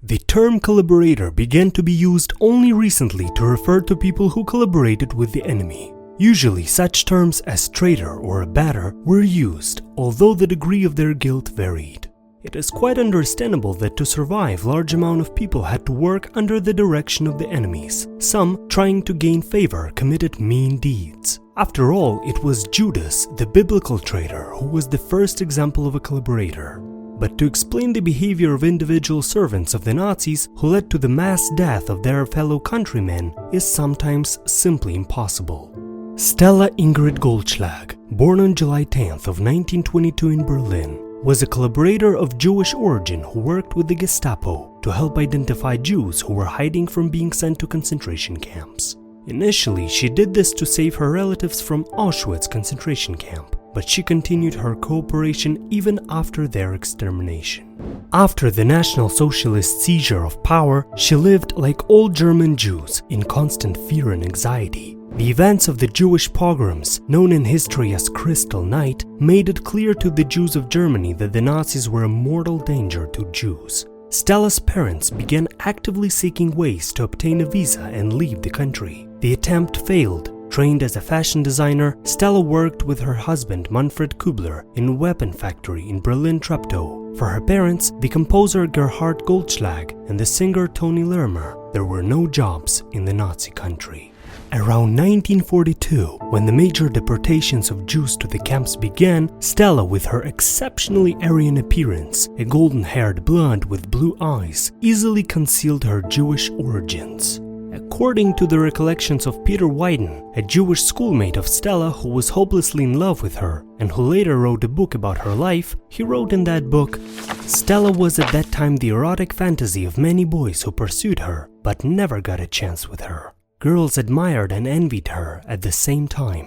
The term collaborator began to be used only recently to refer to people who collaborated with the enemy. Usually, such terms as traitor or abettor were used, although the degree of their guilt varied. It is quite understandable that to survive, large amount of people had to work under the direction of the enemies. Some, trying to gain favor, committed mean deeds. After all, it was Judas, the biblical traitor, who was the first example of a collaborator. But to explain the behavior of individual servants of the Nazis who led to the mass death of their fellow countrymen is sometimes simply impossible. Stella Ingrid Goldschlag, born on July 10th of 1922 in Berlin, was a collaborator of Jewish origin who worked with the Gestapo to help identify Jews who were hiding from being sent to concentration camps. Initially, she did this to save her relatives from Auschwitz concentration camp, but she continued her cooperation even after their extermination. After the National Socialist seizure of power, she lived like all German Jews in constant fear and anxiety. The events of the Jewish pogroms, known in history as Crystal Night, made it clear to the Jews of Germany that the Nazis were a mortal danger to Jews. Stella's parents began actively seeking ways to obtain a visa and leave the country. The attempt failed. Trained as a fashion designer, Stella worked with her husband Manfred Kubler in a weapon factory in Berlin-Treptow. For her parents, the composer Gerhard Goldschlag and the singer Toni Lermer, there were no jobs in the Nazi country. Around 1942, when the major deportations of Jews to the camps began, Stella, with her exceptionally Aryan appearance, a golden-haired blonde with blue eyes, easily concealed her Jewish origins. According to the recollections of Peter Wyden, a Jewish schoolmate of Stella who was hopelessly in love with her and who later wrote a book about her life, he wrote in that book, "Stella was at that time the erotic fantasy of many boys who pursued her, but never got a chance with her. Girls admired and envied her at the same time."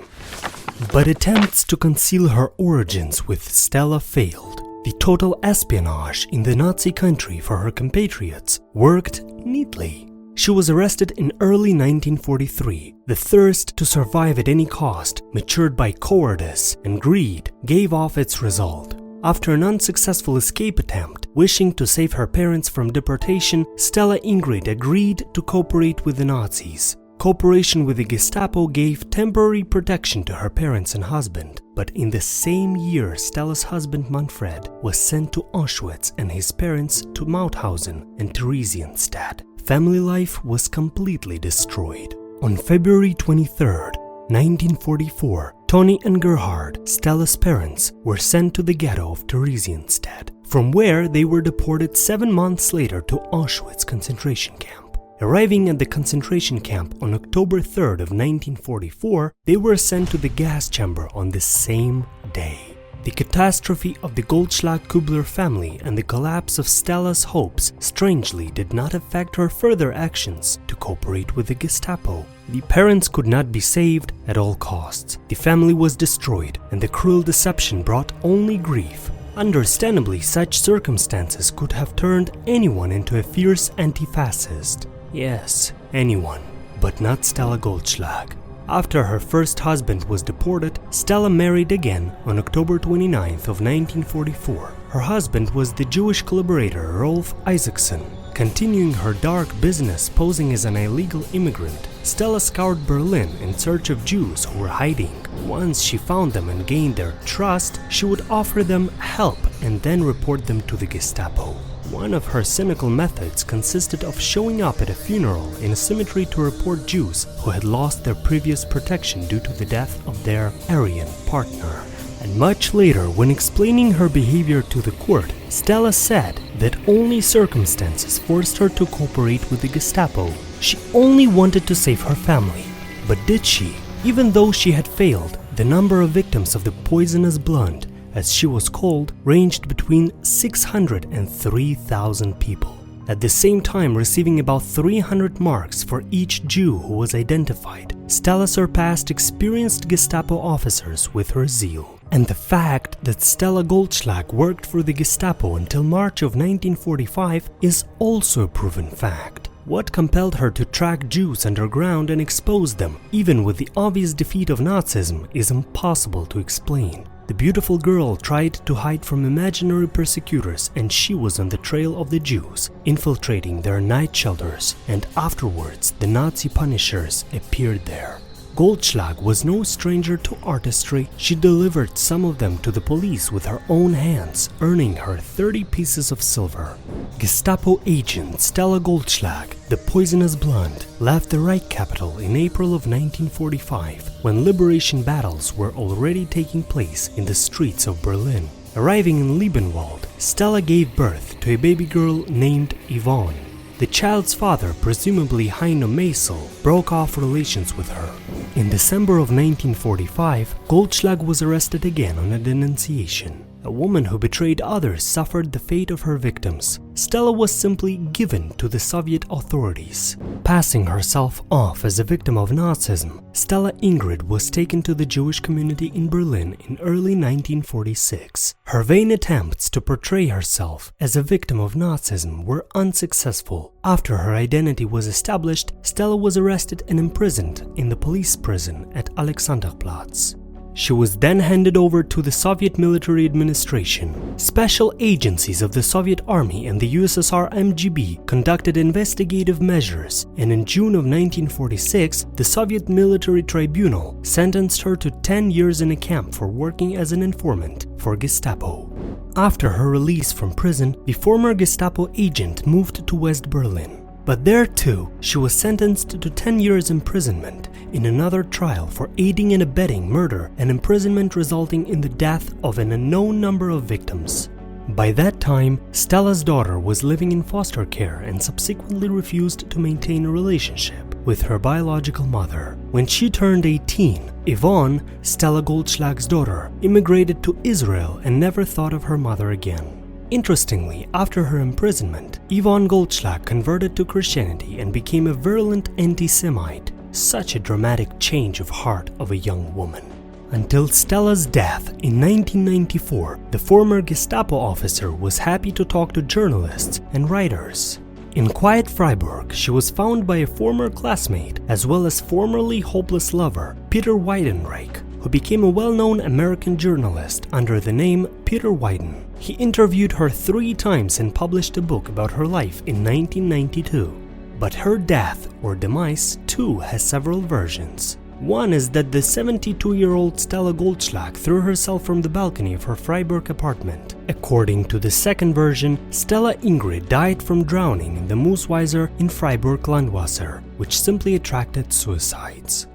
But attempts to conceal her origins with Stella failed. The total espionage in the Nazi country for her compatriots worked neatly. She was arrested in early 1943. The thirst to survive at any cost, matured by cowardice and greed, gave off its result. After an unsuccessful escape attempt, wishing to save her parents from deportation, Stella Ingrid agreed to cooperate with the Nazis. Cooperation with the Gestapo gave temporary protection to her parents and husband, but in the same year Stella's husband Manfred was sent to Auschwitz and his parents to Mauthausen and Theresienstadt. Family life was completely destroyed. On February 23, 1944, Toni and Gerhard, Stella's parents, were sent to the ghetto of Theresienstadt, from where they were deported 7 months later to Auschwitz concentration camp. Arriving at the concentration camp on October 3rd of 1944, they were sent to the gas chamber on the same day. The catastrophe of the Goldschlag-Kubler family and the collapse of Stella's hopes strangely did not affect her further actions to cooperate with the Gestapo. The parents could not be saved at all costs. The family was destroyed, and the cruel deception brought only grief. Understandably, such circumstances could have turned anyone into a fierce anti-fascist. Yes, anyone, but not Stella Goldschlag. After her first husband was deported, Stella married again on October 29th of 1944. Her husband was the Jewish collaborator Rolf Isaacson. Continuing her dark business posing as an illegal immigrant, Stella scoured Berlin in search of Jews who were hiding. Once she found them and gained their trust, she would offer them help and then report them to the Gestapo. One of her cynical methods consisted of showing up at a funeral in a cemetery to report Jews who had lost their previous protection due to the death of their Aryan partner. And much later, when explaining her behavior to the court, Stella said that only circumstances forced her to cooperate with the Gestapo. She only wanted to save her family. But did she? Even though she had failed, the number of victims of the poisonous blonde, as she was called, ranged between 600 and 3,000 people. At the same time receiving about 300 marks for each Jew who was identified, Stella surpassed experienced Gestapo officers with her zeal. And the fact that Stella Goldschlag worked for the Gestapo until March of 1945 is also a proven fact. What compelled her to track Jews underground and expose them, even with the obvious defeat of Nazism, is impossible to explain. The beautiful girl tried to hide from imaginary persecutors, and she was on the trail of the Jews, infiltrating their night shelters, and afterwards the Nazi punishers appeared there. Goldschlag was no stranger to artistry. She delivered some of them to the police with her own hands, earning her 30 pieces of silver. Gestapo agent Stella Goldschlag, the poisonous blonde, left the Reich capital in April of 1945, when liberation battles were already taking place in the streets of Berlin. Arriving in Liebenwald, Stella gave birth to a baby girl named Yvonne. The child's father, presumably Heino Maisel, broke off relations with her. In December of 1945, Goldschlag was arrested again on a denunciation. A woman who betrayed others suffered the fate of her victims. Stella was simply given to the Soviet authorities. Passing herself off as a victim of Nazism, Stella Ingrid was taken to the Jewish community in Berlin in early 1946. Her vain attempts to portray herself as a victim of Nazism were unsuccessful. After her identity was established, Stella was arrested and imprisoned in the police prison at Alexanderplatz. She was then handed over to the Soviet military administration. Special agencies of the Soviet Army and the USSR MGB conducted investigative measures, and in June of 1946, the Soviet Military Tribunal sentenced her to 10 years in a camp for working as an informant for Gestapo. After her release from prison, the former Gestapo agent moved to West Berlin. But there too, she was sentenced to 10 years imprisonment in another trial for aiding and abetting murder and imprisonment resulting in the death of an unknown number of victims. By that time, Stella's daughter was living in foster care and subsequently refused to maintain a relationship with her biological mother. When she turned 18, Yvonne, Stella Goldschlag's daughter, immigrated to Israel and never thought of her mother again. Interestingly, after her imprisonment, Yvonne Goldschlag converted to Christianity and became a virulent anti-Semite. Such a dramatic change of heart of a young woman. Until Stella's death in 1994, the former Gestapo officer was happy to talk to journalists and writers. In quiet Freiburg, she was found by a former classmate as well as formerly hopeless lover, Peter Weidenreich, who became a well-known American journalist under the name Peter Weiden. He interviewed her 3 times and published a book about her life in 1992. But her death or demise too has several versions. One is that the 72-year-old Stella Goldschlag threw herself from the balcony of her Freiburg apartment. According to the second version, Stella Ingrid died from drowning in the Moosweiser in Freiburg Landwasser, which simply attracted suicides.